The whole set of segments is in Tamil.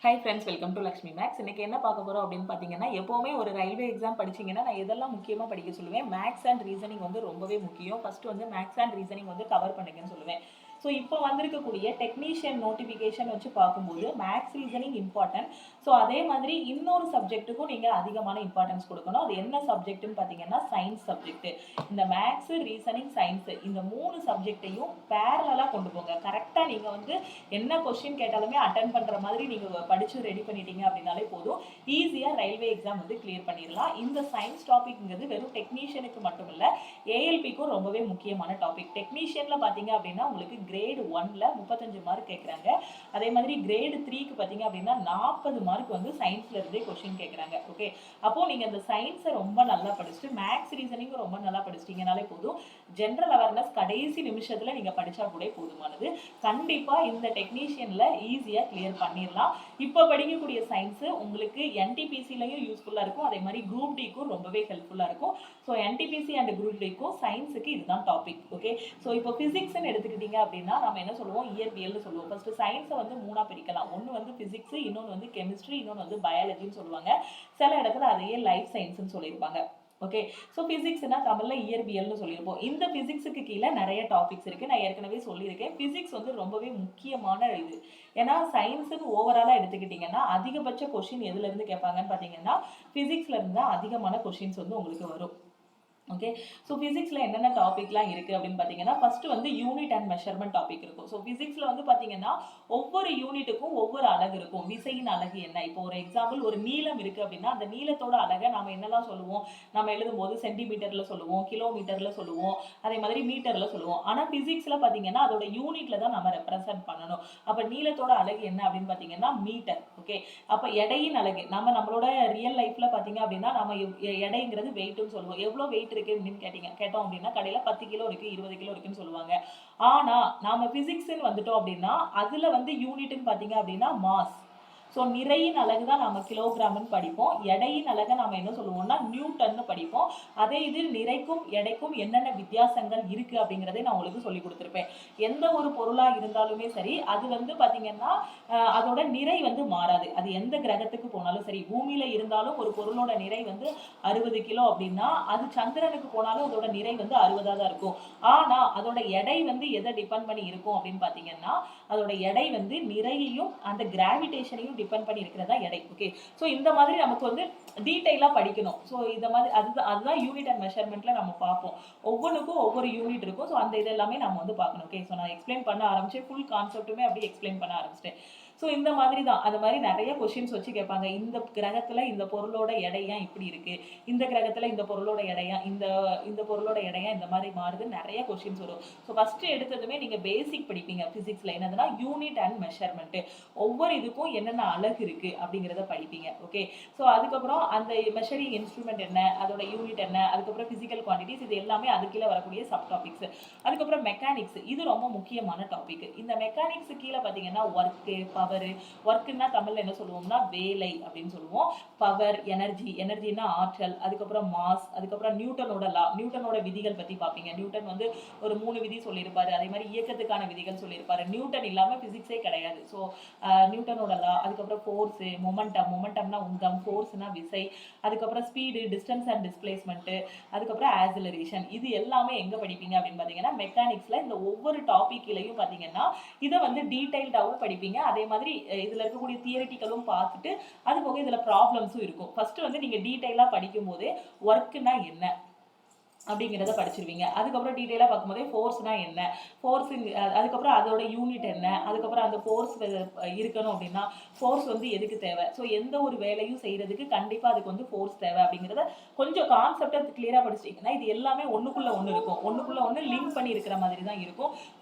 Hi friends, welcome to Lakshmi makes. இன்னைக்கு என்ன பார்க்க போகிறோம் அப்படின்னு பார்த்தீங்கன்னா, எப்போவுமே ஒரு ரயில்வே எக்ஸாம் படிச்சிங்கன்னா நான் எதெல்லாம் முக்கியமாக படிக்க சொல்லுவேன். மேக்ஸ் அண்ட் ரீசனிங் வந்து ரொம்பவே முக்கியம். ஃபர்ஸ்ட் வந்து மேக்ஸ் அண்ட் ரீசனிங் வந்து கவர் பண்ணுங்கன்னு சொல்லுவேன். ஸோ இப்போ வந்திருக்கக்கூடிய டெக்னீஷியன் நோட்டிஃபிகேஷன் வச்சு பார்க்கும்போது மேக்ஸ் ரீசனிங் இம்பார்ட்டன்ட். ஸோ அதே மாதிரி இன்னொரு சப்ஜெக்ட்டுக்கும் நீங்கள் அதிகமான இம்பார்ட்டன்ஸ் கொடுக்கணும். அது என்ன சப்ஜெக்ட்னு பார்த்தீங்கன்னா சயின்ஸ் சப்ஜெக்ட். இந்த மேக்ஸ், ரீசனிங், சயின்ஸ் இந்த 3 சப்ஜெக்டையும் பேரலாக கொண்டு போங்க. கரெக்டாக நீங்கள் வந்து என்ன கொஸ்டின் கேட்டாலுமே அட்டன் பண்ணுற மாதிரி நீங்கள் படித்து ரெடி பண்ணிட்டீங்க அப்படின்னாலே போதும். ஈஸியாக ரயில்வே எக்ஸாம் வந்து கிளியர் பண்ணிடலாம். இந்த சயின்ஸ் டாபிக்ங்கிறது வெறும் டெக்னீஷியனுக்கு மட்டும் இல்லை, ஏஎல்பிக்கும் ரொம்பவே முக்கியமான டாபிக். டெக்னீஷியனில் பார்த்தீங்க அப்படின்னா உங்களுக்கு கிரேட் 1ல் 35 மார்க் கேட்குறாங்க. அதே மாதிரி கிரேட் 3க்கு பார்த்தீங்க அப்படின்னா 40 மார்க் வந்து சயின்ஸ்ல இருந்தே கொஸ்டின் கேட்குறாங்க. ஓகே, அப்போ நீங்கள் அந்த சயின்ஸை ரொம்ப நல்லா படிச்சுட்டு மேக்ஸ் ரீசனிங் ரொம்ப நல்லா படிச்சிட்டிங்கனாலே போதும். ஜென்ரல் அவேர்னஸ் கடைசி நிமிஷத்தில் நீங்கள் படித்தா கூட போதுமானது. கண்டிப்பாக இந்த டெக்னீஷியனில் ஈஸியாக கிளியர் பண்ணிடலாம். இப்போ படிக்கக்கூடிய சயின்ஸு உங்களுக்கு என்டிபிசிலையும் யூஸ்ஃபுல்லாக இருக்கும். அதே மாதிரி குரூப் டிக்கும் ரொம்பவே ஹெல்ப்ஃபுல்லாக இருக்கும். ஸோ என்டிபிசி அண்ட் குரூப் டிக்கும் சயின்ஸுக்கு இதுதான் டாபிக். ஓகே, ஸோ இப்போ ஃபிசிக்ஸ்ன்னு எடுத்துக்கிட்டீங்க அப்படின்னா நம்ம என்ன சொல்லுவோம், இயற்பியல்னு சொல்லுவோம். ஃபர்ஸ்ட் சயின்ஸை வந்து 3ஆக பிரிக்கலாம். ஒன்று வந்து ஃபிசிக்ஸ், இன்னொன்று வந்து கெமிஸ்ட்ரி, இன்னொன்று வந்து பயாலஜின்னு சொல்லுவாங்க. சில இடத்துல அதையே லைஃப் சயின்ஸ்ன்னு சொல்லியிருப்பாங்க. ஓகே, ஸோ ஃபிசிக்ஸ்னா தமிழ்ல இயற்பியல்னு சொல்லியிருப்போம். இந்த ஃபிசிக்ஸுக்கு கீழே நிறைய டாபிக்ஸ் இருக்கு. நான் ஏற்கனவே சொல்லியிருக்கேன், ஃபிசிக்ஸ் வந்து ரொம்பவே முக்கியமான இது. ஏன்னா சயின்ஸுன்னு ஓவராலாக எடுத்துக்கிட்டிங்கன்னா அதிகபட்ச கொஸ்டின் எதுல இருந்து கேட்பாங்கன்னு பார்த்தீங்கன்னா ஃபிசிக்ஸ்ல இருந்து தான் அதிகமான கொஸ்டின்ஸ் வந்து உங்களுக்கு வரும். ஓகே, ஸோ ஃபிசிக்ஸில் என்னென்ன டாபிக்லாம் இருக்குது அப்படின்னு பார்த்தீங்கன்னா ஃபர்ஸ்ட் வந்து யூனிட் அண்ட் மெஷர்மெண்ட் டாபிக் இருக்கும். ஸோ ஃபிசிக்ஸில் வந்து பார்த்தீங்கன்னா ஒவ்வொரு யூனிட்டுக்கும் ஒவ்வொரு அலகு இருக்கும். விசையின் அலகு என்ன? இப்போ ஒரு எக்ஸாம்பிள் ஒரு நீளம் இருக்குது அப்படின்னா அந்த நீளத்தோட அலகை நம்ம என்னெல்லாம் சொல்லுவோம்? நம்ம எழுதும் போது சென்டிமீட்டரில் சொல்லுவோம், கிலோமீட்டரில் சொல்லுவோம், அதே மாதிரி மீட்டரில் சொல்லுவோம். ஆனால் ஃபிசிக்ஸில் பார்த்தீங்கன்னா அதோட யூனிட்ல தான் நம்ம ரெப்ரசென்ட் பண்ணணும். அப்போ நீளத்தோட அலகு என்ன அப்படின்னு பார்த்தீங்கன்னா மீட்டர். ஓகே, அப்போ எடையின் அலகு நம்மளோட ரியல் லைஃப்ல பார்த்தீங்க அப்படின்னா நம்ம எடைங்கிறது வெயிட்னு சொல்லுவோம். எவ்வளோ வெயிட் இருக்கு அப்படின்னு கேட்டோம் அப்படின்னா கடையில 10 கிலோ இருக்கு, 20 கிலோ இருக்குன்னு சொல்லுவாங்க. ஆனா நாம பிசிக்ஸ்ன்னு வந்துட்டோம் அப்படின்னா அதுல வந்து யூனிட்னு பாத்தீங்க அப்படின்னா மாஸ். ஸோ நிறையின் அலகு தான் நம்ம கிலோகிராம்னு படிப்போம். எடையின் அலகை நம்ம என்ன சொல்லுவோம்னா நியூட்டன்னு படிப்போம். அதே இது நிறைக்கும் எடைக்கும் என்னென்ன வித்தியாசங்கள் இருக்கு அப்படிங்கிறதே நான் உங்களுக்கு சொல்லி கொடுத்துருப்பேன். எந்த ஒரு பொருளா இருந்தாலுமே சரி அது வந்து பாத்தீங்கன்னா அதோட நிறை வந்து மாறாது. அது எந்த கிரகத்துக்கு போனாலும் சரி, பூமியில இருந்தாலும் ஒரு பொருளோட நிறை வந்து 60 கிலோ அப்படின்னா அது சந்திரனுக்கு போனாலும் அதோட நிறை வந்து 60 தான் இருக்கும். ஆனா அதோட எடை வந்து எதை டிபெண்ட் பண்ணி இருக்கும் அப்படின்னு பாத்தீங்கன்னா அதோட எடை வந்து நிறையையும் அந்த கிராவிடேஷனையும் டிபெண்ட் பண்ணி இருக்கிறதா எடை. ஓகே, ஸோ இந்த மாதிரி நமக்கு வந்து டீடைலாக படிக்கணும். ஸோ இந்த மாதிரி அதுதான் யூனிட் அண்ட் மெஷர்மெண்ட்ல நம்ம பார்ப்போம். ஒவ்வொன்றுக்கும் ஒவ்வொரு யூனிட் இருக்கும். ஸோ அந்த இதெல்லாமே நம்ம வந்து பார்க்கணும். ஓகே, ஸோ நான் எக்ஸ்பிளைன் பண்ண ஆரம்பிச்சேன், ஃபுல் கான்செப்ட்டுமே அப்படியே எக்ஸ்பிளைன் பண்ண ஆரம்பிச்சிட்டேன். ஸோ இந்த மாதிரி தான் அது மாதிரி நிறைய கொஸ்டின்ஸ் வச்சு கேட்பாங்க. இந்த கிரகத்துல இந்த பொருளோட எடையா இப்படி இருக்கு, இந்த கிரகத்துல இந்த பொருளோட எடையா இந்த இந்த பொருளோட எடையா இந்த மாதிரி மாறுது, நிறைய கொஸ்டின்ஸ் வரும். ஸோ ஃபர்ஸ்ட் எடுத்ததுமே நீங்க பேசிக் படிப்பீங்க பிசிக்ஸ்ல. என்னதுன்னா யூனிட் அண்ட் மெஷர்மெண்ட், ஒவ்வொரு இதுக்கும் என்னென்ன அலகு இருக்கு அப்படிங்கிறத படிப்பீங்க. ஓகே, ஸோ அதுக்கப்புறம் அந்த மெஷரிங் இன்ஸ்ட்ருமெண்ட் என்ன, அதோட யூனிட் என்ன, அதுக்கப்புறம் பிசிக்கல் குவான்டிட்டிஸ், இது எல்லாமே அது கீழே வரக்கூடிய சப் டாபிக்ஸ். அதுக்கப்புறம் மெக்கானிக்ஸ், இது ரொம்ப முக்கியமான டாபிக். இந்த மெக்கானிக்ஸ் கீழே பார்த்தீங்கன்னா ஒர்க்கு, பவர். ஒர்க்குன்னா தமிழ்ல என்ன சொல்லுவோம்னா வேலை அப்படின்னு சொல்லுவோம். பவர், எனர்ஜினா ஆற்றல், அதுக்கப்புறம் மாஸ், அதுக்கப்புறம் நியூட்டனோட லா, நியூட்டனோட விதிகள் பத்தி பார்ப்பீங்க. நியூட்டன் வந்து ஒரு 3 விதி சொல்லியிருப்பாரு. அதே மாதிரி இயக்கத்துக்கான விதிகள் சொல்லியிருப்பாரு. நியூட்டன் இல்லாம பிசிக்ஸே கிடையாது. ஸோ நியூட்டனோட லா, அதுக்கப்புறம் ஃபோர்ஸ், மொமெண்டம்னா உந்தம், ஃபோர்ஸ்னா விசை, அதுக்கப்புறம் ஸ்பீடு, டிஸ்டன்ஸ் அண்ட் டிஸ்பிளேஸ்மெண்ட், அதுக்கப்புறம் ஆக்ஸலரேஷன், இது எல்லாமே எங்க படிப்பீங்க அப்படின்னு பாத்தீங்கன்னா மெக்கானிக்ஸ்ல. இந்த ஒவ்வொரு டாபிக்லயும் பாத்தீங்கன்னா இதை வந்து டீடைல்டாவும் படிப்பீங்க. அதே மாதிரி இதுல இருக்கக்கூடிய தியரிட்டிக்கலும் பார்த்துட்டு அது போக இதுல ப்ராப்ளம்ஸும் இருக்கும். ஃபர்ஸ்ட் வந்து நீங்க டீடைலா படிக்கும் போதே ஒர்க்னா என்ன அப்படிங்கிறத படிச்சிருவீங்க. அதுக்கப்புறம் டீட்டெயிலாக பார்க்கும்போதே ஃபோர்ஸ்னா என்ன, ஃபோர்ஸ் அதுக்கப்புறம் அதோட யூனிட் என்ன, அதுக்கப்புறம் அந்த ஃபோர்ஸ் இருக்கணும் அப்படின்னா ஃபோர்ஸ் வந்து எதுக்கு தேவை, ஸோ எந்த ஒரு வேலையும் செய்யறதுக்கு கண்டிப்பாக அதுக்கு வந்து ஃபோர்ஸ் தேவை அப்படிங்கிறத கொஞ்சம் கான்செப்டை கிளியராக படிச்சிட்டிங்கன்னா இது எல்லாமே ஒன்றுக்குள்ள ஒன்று இருக்கும். ஒன்றுக்குள்ள ஒன்று லிங்க் பண்ணி இருக்கிற மாதிரி தான் இருக்கும்.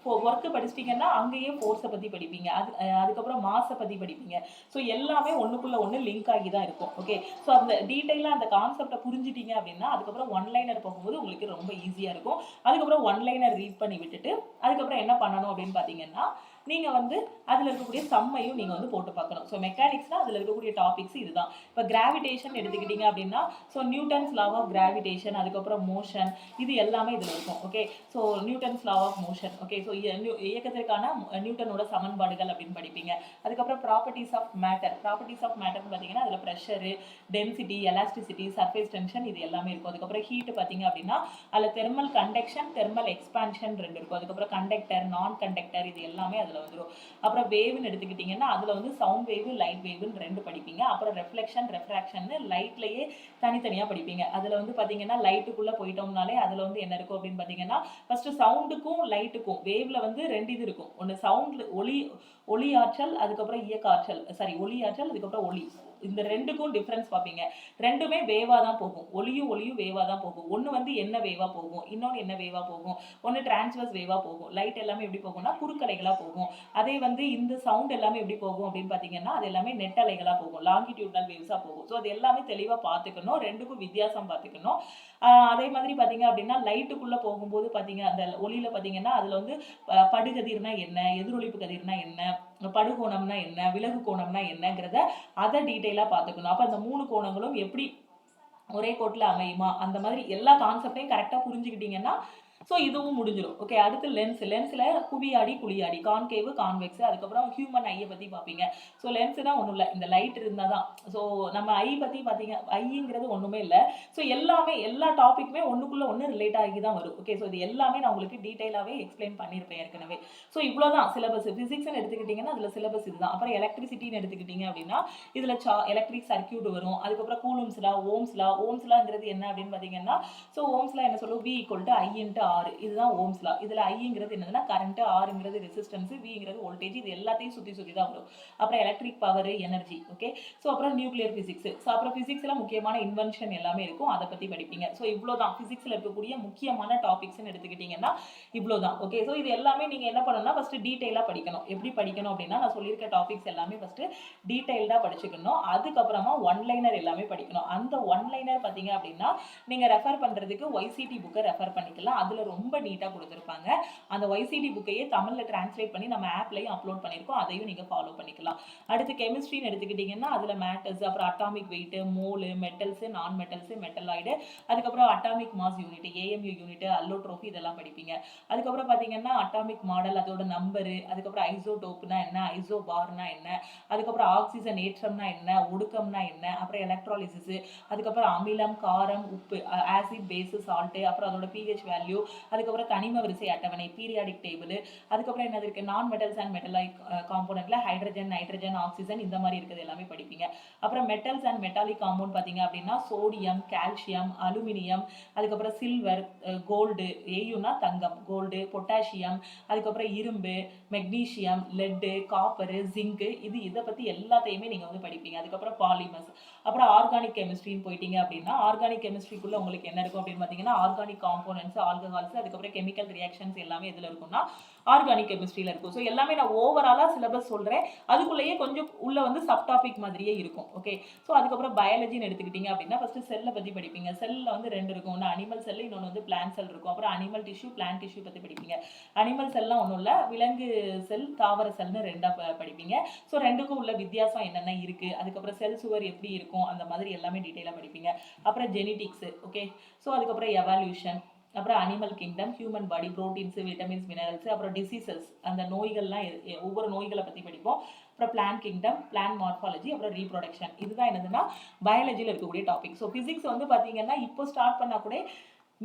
ஒர்க்கு படிச்சிட்டிங்கன்னா அங்கேயே ஃபோர்ஸை பற்றி படிப்பீங்க. அதுக்கப்புறம் மாஸை பற்றி படிப்பீங்க. ஸோ எல்லாமே ஒன்றுக்குள்ள ஒன்று லிங்க் ஆகி தான் இருக்கும். ஓகே, ஸோ அந்த டீட்டெயிலாக அந்த கான்செப்டை புரிஞ்சிட்டீங்க அப்படின்னா அதுக்கப்புறம் ஒன் லைனர் போகும்போது உங்களுக்கு ரொம்ப ஈஸியா இருக்கும். அதுக்கப்புறம் ஒன் லைனர் ரீட் பண்ணி விட்டுட்டு அதுக்கப்புறம் என்ன பண்ணணும் அப்படின்னு பாத்தீங்கன்னா நீங்கள் வந்து அதில் இருக்கக்கூடிய சம்மையும் நீங்கள் வந்து போட்டு பார்க்கணும். ஸோ மெக்கானிக்ஸ்னால் அதில் இருக்கக்கூடிய டாபிக்ஸ் இதுதான். இப்போ கிராவிடேஷன் எடுத்துக்கிட்டிங்க அப்படின்னா so Newton's law of gravitation, அதுக்கப்புறம் மோஷன், இது எல்லாமே இதில் இருக்கும். Okay, so Newton's law of motion. Okay, so இயக்கத்திற்கான நியூட்டனோட சமன்பாடுகள் அப்படின்னு படிப்பீங்க. அதுக்கப்புறம் properties of matter. Properties of மேட்டர்னு பார்த்தீங்கன்னா அதில் pressure, density, elasticity, surface tension, இது எல்லாமே இருக்கும். அதுக்கப்புறம் ஹீட் பார்த்தீங்க அப்படின்னா அதில் தெர்மல் கண்டக்ஷன், தெர்மல் எக்ஸ்பான்ஷன் ரெண்டு இருக்கும். அதுக்கப்புறம் கண்டக்டர், நான் கண்டக்டர், இது எல்லாமே அதில் வந்துடும். அப்புறம் வேவ்னு எடுத்துக்கிட்டிங்கன்னா அதில் வந்து சவுண்ட் வேவ், லைட் வேவ்னு ரெண்டு படிப்பீங்க. அப்புறம் ரெஃப்ளெக்ஷன், ரெஃப்ராக்ஷன் லைட்லேயே தனித்தனியாக படிப்பீங்க. அதில் வந்து பார்த்தீங்கன்னா லைட்டுக்குள்ளே போயிட்டோம்னாலே அதில் வந்து என்ன இருக்கும் அப்படின்னு பார்த்தீங்கன்னா ஃபஸ்ட்டு சவுண்டுக்கும் லைட்டுக்கும் வேவ்ல வந்து ரெண்டு இது இருக்கும். ஒன்று சவுண்ட் ஒளி ஆற்றல், அதுக்கப்புறம் இயக்க ஆற்றல், சாரி ஒளி ஆற்றல், அதுக்கப்புறம் ஒளி, இந்த ரெண்டுக்கும் டிஃப்ரென்ஸ் பார்ப்பீங்க. ரெண்டுமே வேவா தான் போகும். ஒளியும் வேவா தான் போகும். ஒன்று வந்து என்ன வேவா போகும், இன்னொன்று என்ன வேவா போகும். ஒன்று டிரான்ஸ்வர்ஸ் வேவா போகும். லைட் எல்லாமே எப்படி போகும்னா குறுக்கலைகளாக போகும். அதே வந்து இந்த சவுண்ட் எல்லாமே எப்படி போகும் அப்படின்னு பார்த்தீங்கன்னா அது எல்லாமே நெட்டலைகளாக போகும், லாங்கிடியூட்னல் வேவ்ஸாக போகும். ஸோ அது எல்லாமே தெளிவாக பார்த்துக்கணும், ரெண்டுக்கும் வித்தியாசம் பார்த்துக்கணும். அதே மாதிரி பார்த்தீங்க அப்படின்னா லைட்டுக்குள்ளே போகும்போது பார்த்தீங்க அந்த ஒளியில் பார்த்தீங்கன்னா அதில் வந்து படுகதிர்னா என்ன, எதிரொலிப்பு கதிர்னா என்ன, படுகோணம்னா என்ன, விலகு கோணம்னா என்னங்கிறத அதை டீட்டெயிலாக பார்த்துக்கணும். அப்போ அந்த 3 கோணங்களும் எப்படி ஒரே கோட்டில் அமையுமா, அந்த மாதிரி எல்லா கான்செப்டையும் கரெக்டாக புரிஞ்சுக்கிட்டீங்கன்னா ஸோ இதுவும் முடிஞ்சிடும். ஓகே, அடுத்து லென்ஸில் குவியாடி, குழியாடி, கான்கேவு, கான்வெக்ஸ், அதுக்கப்புறம் ஹியூமன் ஐயை பற்றி பார்ப்பீங்க. ஸோ லென்ஸ்னா ஒன்றும் இல்லை, இந்த லைட் இருந்தால் தான். ஸோ நம்ம ஐ பற்றி பார்த்தீங்க, ஐங்கிறது ஒன்றுமே இல்லை. ஸோ எல்லாமே எல்லா டாப்பிக்குமே ஒன்றுக்குள்ளே ஒன்று ரிலேட் ஆகி தான் வரும். ஓகே, ஸோ இது எல்லாமே நான் உங்களுக்கு டீட்டெயிலாகவே எக்ஸ்பிளைன் பண்ணியிருப்பேன் ஏற்கனவே. ஸோ இவ்வளோதான் சிலபஸ். ஃபிசிக்ஸ்னு எடுத்துக்கிட்டிங்கன்னா அதில் சிலபஸ் இதுதான். அப்புறம் எலக்ட்ரிசிட்டின்னு எடுத்துக்கிட்டிங்க அப்படின்னா இதில் எலக்ட்ரிக் சர்க்கியூட் வரும். அதுக்கப்புறம் கூலும்ஸ்லா, ஓம்ஸ்லாங்கிறது என்ன அப்படின்னு பார்த்தீங்கன்னா ஸோ ஓம்ஸ்லா என்ன சொல்லுவோம், V = I × R, இதுதான் ஓம்ஸ்லா. இதில் ஐங்கிறது என்னதுன்னா கரண்ட், ஆர்ங்கிறது ரெசிஸ்டன்ஸ், விங்கிறது வோல்டேஜ், இது எல்லாத்தையும் சுற்றி தான் வரும். அப்புறம் electric power, energy. Okay, so அப்புறம் நியூக்ளியர் ஃபிசிக்ஸ். ஸோ அப்புறம் ஃபிசிக்ஸில் முக்கியமான இன்வென்ஷன் எல்லாமே இருக்கும், அதை பற்றி படிப்பீங்க. ஸோ இவ்வளோதான் ஃபிசிக்ஸில் இருக்கக்கூடிய முக்கியமான டாபிக்ஸ்ன்னு எடுத்துக்கிட்டிங்கன்னா இவ்வளோதான். ஓகே, ஸோ இது எல்லாமே நீங்கள் என்ன பண்ணணும்னா ஃபஸ்ட்டு டீட்டெயிலாக படிக்கணும். எப்படி படிக்கணும் அப்படின்னா நான் சொல்லியிருக்க டாபிக்ஸ் எல்லாமே ஃபஸ்ட்டு டீட்டெயில்டாக படிச்சுக்கணும். அதுக்கப்புறமா ஒன்லைனர் எல்லாமே படிக்கணும். அந்த ஒன்லைனர் பார்த்தீங்க அப்படின்னா நீங்கள் ரெஃபர் பண்ணுறதுக்கு YCT புக்கை ரெஃபர் பண்ணிக்கலாம். அதில் ரொம்ப நீட்டாக கொடுத்துருப்பாங்க. அந்த YCT புக்கையே தமிழில் டிரான்ஸ்லேட் பண்ணி நம்ம ஆப்லையும் அப்லோட் பண்ணியிருக்கோம், அதையும் நீங்கள் ஃபாலோ பண்ணிக்கலாம். அடுத்து கெமிஸ்ட்ரின்னு எடுத்துக்கிட்டிங்கன்னா அதில் மேட்டர்ஸ், அப்புறம் atomic weight, mole, metals, non metals, metalloid, அதுக்கப்புறம் atomic mass unit, AMU unit, allotropy, இதெல்லாம் படிப்பீங்க. அதுக்கப்புறம் பார்த்தீங்கன்னா அட்டாமிக் மாடல், அதோட நம்பரு, அதுக்கப்புறம் ஐசோடோப்னா என்ன, ஐசோபார்னா என்ன, அதுக்கப்புறம் ஆக்சிஜன் ஏற்றம்னா என்ன, ஒடுக்கம்னா என்ன, அப்புறம் எலக்ட்ராலிசிஸ், அதுக்கப்புறம் அமிலம், காரம், உப்பு, ஆசிட், பேஸு, சால்ட்டு, அப்புறம் அதோட pH வேல்யூ, அதுக்கப்புறம் தனிம வரிசை அட்டவணை, பீரியாடிக் டேபிள், அதுக்கப்புறம் என்னது இருக்குது, நான் மெட்டல்ஸ் அண்ட் மெட்டலாய்க் காம்போனன்ட்ல ஹைட்ரஜன், நைட்ரஜன், ஆக்சிஜன், இந்த மாதிரி இருக்குது எல்லாமே படிப்பீங்க. அப்புறம் மெட்டல்ஸ் அண்ட் மெட்டாலிக் காம்பவுண்ட் பார்த்தீங்க அப்படின்னா சோடியம், கால்சியம், அலுமினியம், அதுக்கப்புறம் சில்வர், கோல்டு, ஏயுனா தங்கம், கோல்டு, பொட்டாசியம், அதுக்கப்புறம் இரும்பு, மெக்னீஷியம், லெட்டு, காப்பரு, ஜிங்கு, இதை பற்றி எல்லாத்தையுமே நீங்கள் வந்து படிப்பீங்க. அதுக்கப்புறம் பாலிமர்ஸ், அப்புறம் ஆர்கானிக் கெமிஸ்ட்ரின்னு போயிட்டீங்க அப்படின்னா ஆர்கானிக் கெமிஸ்ட்ரிக்குள்ளே உங்களுக்கு என்ன இருக்கும் அப்படின்னு பார்த்தீங்கன்னா ஆர்கானிக் காம்போனன்ட்ஸ், ஆல்கஹால்ஸ், அதுக்கப்புறம் கெமிக்கல் ரியாக்ஷன்ஸ் எல்லாமே எதில் இருக்கும்னா ஆர்கானிக் கெமிஸ்ட்ரியில் இருக்கும். ஸோ எல்லாமே நான் ஓவராலாக சிலபஸ் சொல்கிறேன், அதுக்குள்ளேயே கொஞ்சம் உள்ள வந்து சப் டாபிக் மாதிரியே இருக்கும். ஓகே, ஸோ அதுக்கப்புறம் பயாலஜின்னு எடுத்துக்கிட்டிங்க அப்படின்னா ஃபஸ்ட்டு செல்லை பற்றி படிப்பீங்க. செல்லில் வந்து ரெண்டு இருக்கும், ஒன்று அனிமல் செல், இன்னொன்று வந்து பிளான்ட் செல் இருக்கும். அப்புறம் அனிமல் டிஷ்யூ, பிளான்ட் டிஷ்யூ பற்றி படிப்பீங்க. அனிமல் செல்லாம் ஒன்றும் இல்லை, விலங்கு செல், தாவர செல்னு ரெண்டாக படிப்பீங்க. ஸோ ரெண்டுக்கும் உள்ள வித்தியாசம் என்னென்ன இருக்குது, அதுக்கப்புறம் செல் சுவர் எப்படி இருக்கும், அந்த மாதிரி எல்லாமே டீட்டெயிலாக படிப்பீங்க. அப்புறம் ஜெனட்டிக்ஸு. ஓகே, ஸோ அதுக்கப்புறம் எவால்யூஷன், அப்புறம் animal kingdom, human body, proteins, vitamins, minerals, அப்புறம் டிசீசஸ், அந்த நோய்கள்லாம் ஒவ்வொரு நோய்களை பற்றி படிப்போம். அப்புறம் பிளான்ட் கிங்டம், பிளான்ட் மார்ஃபாலஜி, அப்புறம் ரீப்ரொடக்ஷன், இதுதான் என்னதுன்னா பயாலஜியில் இருக்கக்கூடிய டாபிக். ஸோ ஃபிசிக்ஸ் வந்து பார்த்தீங்கன்னா இப்போ ஸ்டார்ட் பண்ணால் கூட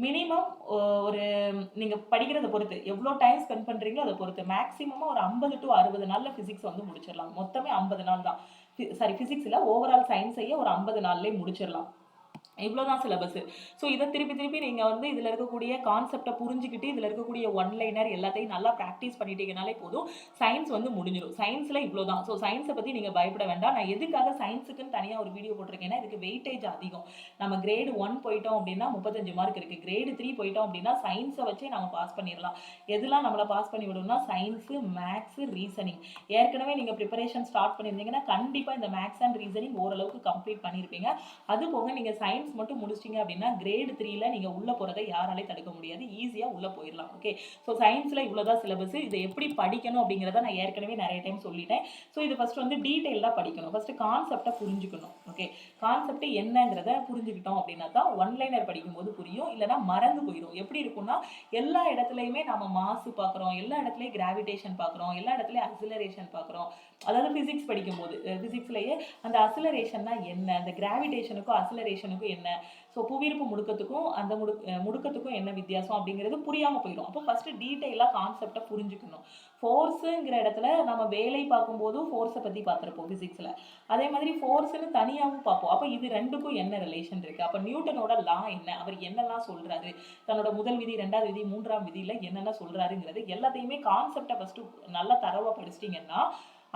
மினிமம் ஒரு நீங்கள் படிக்கிறத பொறுத்து எவ்வளோ டைம் ஸ்பெண்ட் பண்ணுறீங்களோ அதை பொறுத்து மேக்ஸிமமாக ஒரு 50 to 60 நாளில் ஃபிசிக்ஸ் வந்து முடிச்சிடலாம். மொத்தமே 50 நாள் தான். சாரி, ஃபிசிக்ஸில் ஓவரால் சயின்ஸையே ஒரு 50 நாள்லேயே முடிச்சிடலாம். இவ்வளோதான் சிலபஸ். ஸோ இதை திருப்பி நீங்கள் வந்து இதில் இருக்கக்கூடிய கான்செப்டை புரிஞ்சுக்கிட்டு இதில் இருக்கக்கூடிய ஒன்லைனர் எல்லாத்தையும் நல்லா ப்ராக்டிஸ் பண்ணிட்டீங்கனாலே போதும், சயின்ஸ் வந்து முடிஞ்சிடும். சயின்ஸில் இவ்வளோ தான். ஸோ சயின்ஸை பற்றி நீங்கள் பயப்பட வேண்டாம். நான் எதுக்காக சயின்ஸுக்குன்னு தனியாக ஒரு வீடியோ போட்டிருக்கேன்னா இதுக்கு வெயிட்டேஜ் அதிகம். நம்ம கிரேடு 1 போயிட்டோம் அப்படின்னா 35 மார்க் இருக்குது. கிரேடு 3 போயிட்டோம் அப்படின்னா சயின்ஸை வச்சே நம்ம பாஸ் பண்ணிடலாம். எதெல்லாம் நம்மளை பாஸ் பண்ணி விடணும்னா சயின்ஸு, மேக்ஸு, ரீசனிங். ஏற்கனவே நீங்கள் ப்ரிப்பரேஷன் ஸ்டார்ட் பண்ணியிருந்தீங்கன்னா கண்டிப்பாக இந்த மேக்ஸ் அண்ட் ரீசனிங் ஓரளவுக்கு கம்ப்ளீட் பண்ணியிருப்பீங்க. அது போக நீங்கள் சயின்ஸ் சயின்ஸ் மட்டும் முடிச்சிட்டிங்க அப்படின்னா கிரேட் 3ல நீங்கள் உள்ளே போகிறத யாராலையும் தடுக்க முடியாது, ஈஸியாக உள்ளே போயிடலாம். ஓகே, ஸோ சயின்ஸில் இவ்வளோதான் சிலபஸ். இதை எப்படி படிக்கணும் அப்படிங்கிறத நான் ஏற்கனவே நிறைய டைம் சொல்லிட்டேன். ஸோ இது ஃபஸ்ட்டு வந்து டீட்டெயிலாக படிக்கணும். ஃபஸ்ட்டு கான்செப்டை புரிஞ்சுக்கணும். ஓகே, கான்செப்ட் என்னங்கிறத புரிஞ்சுக்கிட்டோம் அப்படின்னா தான் ஒன்லைனர் படிக்கும்போது புரியும், இல்லைனா மறந்து போயிடும். எப்படி இருக்கும்னா எல்லா இடத்துலையுமே நம்ம மாசு பார்க்குறோம், எல்லா இடத்துலையும் கிராவிடேஷன் பார்க்குறோம், எல்லா இடத்துலையும் அக்சிலரேஷன் பார்க்குறோம். அதாவது ஃபிசிக்ஸ் படிக்கும்போது ஃபிசிக்ஸ்லேயே அந்த அக்சிலரேஷன்னா என்ன, அந்த கிராவிடேஷனுக்கும் அக்சிலரேஷனுக்கும் என்ன, ஸோ புவியீர்ப்பு முடுக்கத்துக்கும் அந்த முடுக்கத்துக்கும் என்ன வித்தியாசம் அப்படிங்கிறது புரியாமல் போயிடும். அப்போ ஃபஸ்ட்டு டீட்டெயிலாக கான்செப்டை புரிஞ்சுக்கணும். ஃபோர்ஸுங்கிற இடத்துல நம்ம வேலை பார்க்கும்போது ஃபோர்ஸை பற்றி பார்த்துருப்போம் ஃபிசிக்ஸில். அதே மாதிரி ஃபோர்ஸ்ன்னு தனியாகவும் பார்ப்போம். அப்போ இது ரெண்டுக்கும் என்ன ரிலேஷன் இருக்குது, அப்போ நியூட்டனோட லா என்ன, அவர் என்னெல்லாம் சொல்கிறாரு, தன்னோட முதல் விதி, 2வது விதி, 3ஆம் விதியில் என்னென்ன சொல்கிறாருங்கிறது எல்லாத்தையுமே கான்செப்டை ஃபஸ்ட்டு நல்லா தரவாக படிச்சிட்டிங்கன்னா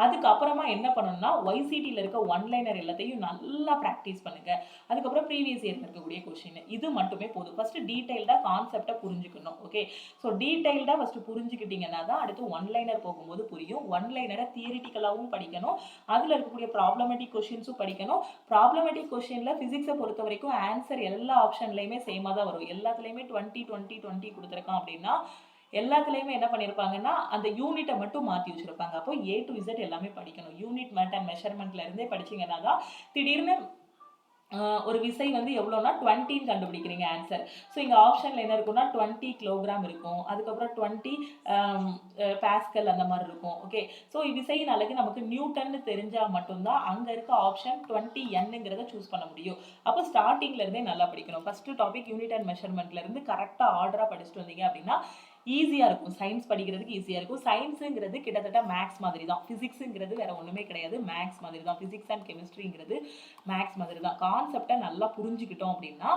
அதுக்கப்புறமா என்ன பண்ணணும்னா ஒய்சிடியில் இருக்க ஒன்லைனர் எல்லாத்தையும் நல்லா ப்ராக்டிஸ் பண்ணுங்க. அதுக்கப்புறம் ப்ரீவியஸ் இயர்ல இருக்கக்கூடிய கொஸ்டின் இது மட்டுமே போதும். ஃபர்ஸ்ட் டீடைல்டாக கான்செப்டை புரிஞ்சுக்கணும். ஓகே, ஸோ டீடைல்டாக ஃபர்ஸ்ட் புரிஞ்சுக்கிட்டீங்கன்னா தான் அடுத்து ஒன்லைனர் போகும்போது புரியும். ஒன்லைனரை தியரிட்டிக்கலாகவும் படிக்கணும், அதில் இருக்கக்கூடிய ப்ராப்ளமேட்டிக் கொஸ்டின்ஸும் படிக்கணும். ப்ராப்ளமேட்டிக் கொஸ்டினில் ஃபிசிக்ஸை பொறுத்த வரைக்கும் ஆன்சர் எல்லா ஆப்ஷன்லையுமே சேமாக தான் வரும். எல்லாத்துலேயுமே 20 கொடுத்துருக்கான் அப்படின்னா எல்லாத்துலேயுமே என்ன பண்ணியிருப்பாங்கன்னா அந்த யூனிட்டை மட்டும் மாற்றி வச்சுருப்பாங்க. அப்போ A to Z எல்லாமே படிக்கணும். யூனிட் அண்ட் மெஷர்மெண்ட்ல இருந்தே படிச்சிங்கன்னா தான் திடீர்னு ஒரு விசை வந்து எவ்வளோனா 20 கண்டுபிடிக்கிறீங்க ஆன்சர். ஸோ இங்கே ஆப்ஷனில் என்ன இருக்குன்னா 20 கிலோகிராம் இருக்கும், அதுக்கப்புறம் 20 பாஸ்கல் அந்த மாதிரி இருக்கும். ஓகே, ஸோ விசையின் அழகு நமக்கு நியூட்டன்னு தெரிஞ்சால் மட்டும்தான் அங்கே இருக்க ஆப்ஷன் 20Nங்கிறத சூஸ் பண்ண முடியும். அப்போ ஸ்டார்டிங்லேருந்தே நல்லா படிக்கணும். ஃபஸ்ட்டு டாபிக் யூனிட் அண்ட் மெஷர்மெண்ட்லேருந்து கரெக்டாக ஆர்டராக படிச்சுட்டு வந்தீங்க அப்படின்னா ஈஸியாக இருக்கும். சயின்ஸ் படிக்கிறதுக்கு ஈஸியாக இருக்கும். சயின்ஸுங்கிறது கிட்டத்தட்ட மேக்ஸ் மாதிரி தான், ஃபிசிக்ஸுங்கிறது வேறு ஒன்றுமே கிடையாது, மேக்ஸ் மாதிரி தான். ஃபிசிக்ஸ் அண்ட் கெமிஸ்ட்ரிங்கிறது மேக்ஸ் மாதிரி தான். கான்செப்டை நல்லா புரிஞ்சுக்கிட்டோம் அப்படின்னா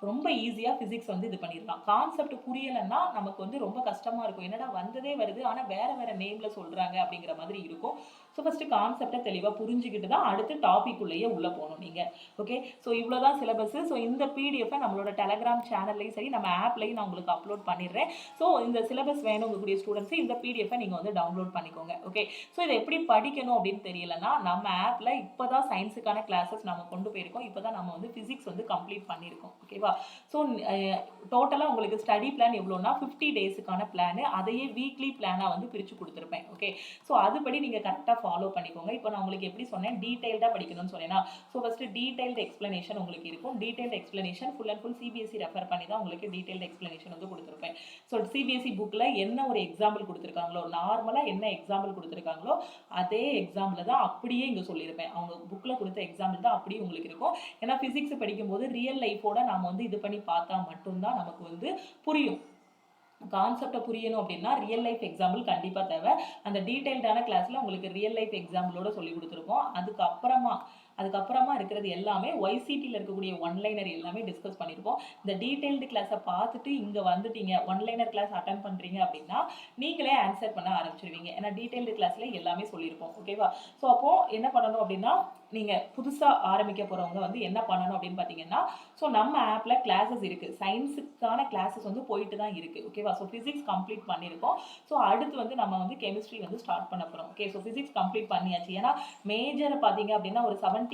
ரொம்ப ஈஸியாக ஃபிசிக்ஸ் வந்து இது பண்ணிடலாம். கான்செப்ட் புரியலைன்னா நமக்கு வந்து ரொம்ப கஷ்டமாக இருக்கும். என்னடா வந்ததே வருது ஆனால் வேறு நேமில் சொல்கிறாங்க அப்படிங்கிற மாதிரி இருக்கும். ஸோ ஃபஸ்ட்டு கான்செப்டை தெளிவாக புரிஞ்சுக்கிட்டு தான் அடுத்து டாபிக் உள்ளேயே உள்ளே போகணும் நீங்கள். ஓகே, ஸோ இவ்வளோ தான் சிலபஸ். ஸோ இந்த பிடிஎஃபை நம்மளோட டெலகிராம் சேனல்லையும் சரி நம்ம ஆப்லையும் நான் உங்களுக்கு அப்லோட் பண்ணிடுறேன். ஸோ இந்த சிலபஸ் வேணுங்கக்கூடிய ஸ்டூடெண்ட்ஸ் இந்த பிடிஎஃபை நீங்கள் வந்து டவுன்லோட் பண்ணிக்கோங்க. ஓகே, ஸோ இதை எப்படி படிக்கணும் அப்படின்னு தெரியலன்னா நம்ம ஆப்பில் இப்போ தான் சயின்ஸுக்கான கிளாஸஸ் நம்ம கொண்டு போயிருக்கோம். இப்போ தான் நம்ம வந்து ஃபிசிக்ஸ் வந்து கம்ப்ளீட் பண்ணியிருக்கோம். ஓகேவா, ஸோ டோட்டலாக உங்களுக்கு ஸ்டடி பிளான் எவ்வளோனா 50 டேஸுக்கான பிளான், அதையே வீக்லி பிளானாக வந்து பிரித்து கொடுத்துருப்பேன். ஓகே, ஸோ அதுபடி நீங்கள் கரெக்டாக ஃபாலோ பண்ணிக்கோங்க. இப்போ நான் உங்களுக்கு எப்படி சொன்னேன், டீடைல்டாக படிக்கணும்னு சொன்னேன்னா ஸோ ஃபஸ்ட்டு டீடைல்டு எக்ஸ்பிளனேஷன் உங்களுக்கு இருக்கும். Detailed explanation full and full CBSE refer பண்ணி தான் உங்களுக்கு டீடைல்டு எக்ஸ்பிளனேஷன் வந்து கொடுத்துருப்பேன். ஸோ சிபிஎஸ்சி புக்கில் என்ன ஒரு எக்ஸாம்பிள் கொடுத்துருக்காங்களோ, நார்மலாக என்ன எக்ஸாம்பிள் கொடுத்துருக்காங்களோ அதே எக்ஸாம்பிள் தான் அப்படியே இங்கே சொல்லியிருப்பேன். அவங்க புக்கில் கொடுத்த எக்ஸாம்பிள் தான் அப்படியே உங்களுக்கு இருக்கும். ஏன்னா ஃபிசிக்ஸ் படிக்கும்போது ரியல் லைஃபோட நாம் வந்து இது பண்ணி பார்த்தா மட்டும்தான் நமக்கு வந்து புரியும். கான்செப்டை புரியணும் அப்படின்னா ரியல் லைஃப் எக்ஸாம்பிள் கண்டிப்பாக தேவை. அந்த டீடைல்டான கிளாஸில் உங்களுக்கு ரியல் லைஃப் எக்ஸாம்பிளோட சொல்லி கொடுத்துருக்கோம். அதுக்கப்புறமா இருக்கிறது எல்லாமே ஒய்சிடியில் இருக்கக்கூடிய ஒன்லைனர் எல்லாமே டிஸ்கஸ் பண்ணியிருக்கோம். இந்த டீடைல்டு கிளாஸை பார்த்துட்டு இங்கே வந்துட்டீங்க, ஒன்லைனர் கிளாஸ் அட்டன் பண்ணுறீங்க அப்படின்னா நீங்களே ஆன்சர் பண்ண ஆரம்பிச்சிருவீங்க. ஏன்னா டீடைல்டு கிளாஸில் எல்லாமே சொல்லியிருப்போம். ஓகேவா, ஸோ அப்போது என்ன பண்ணணும் அப்படின்னா நீங்கள் புதுசாக ஆரம்பிக்க போகிறவங்க வந்து என்ன பண்ணணும் அப்படின்னு பார்த்தீங்கன்னா ஸோ நம்ம ஆப்பில் கிளாஸஸ் இருக்குது, சயின்ஸுக்கான கிளாஸஸ் வந்து போயிட்டு தான் இருக்குது. ஓகேவா, ஸோ ஃபிசிக்ஸ் கம்ப்ளீட் பண்ணியிருக்கோம். ஸோ அடுத்து வந்து நம்ம வந்து கெமிஸ்ட்ரி வந்து ஸ்டார்ட் பண்ண போகிறோம். ஓகே, ஸோ ஃபிசிக்ஸ் கம்ப்ளீட் பண்ணியாச்சு. ஏன்னா மேஜரை பார்த்தீங்க அப்படின்னா ஒரு 70%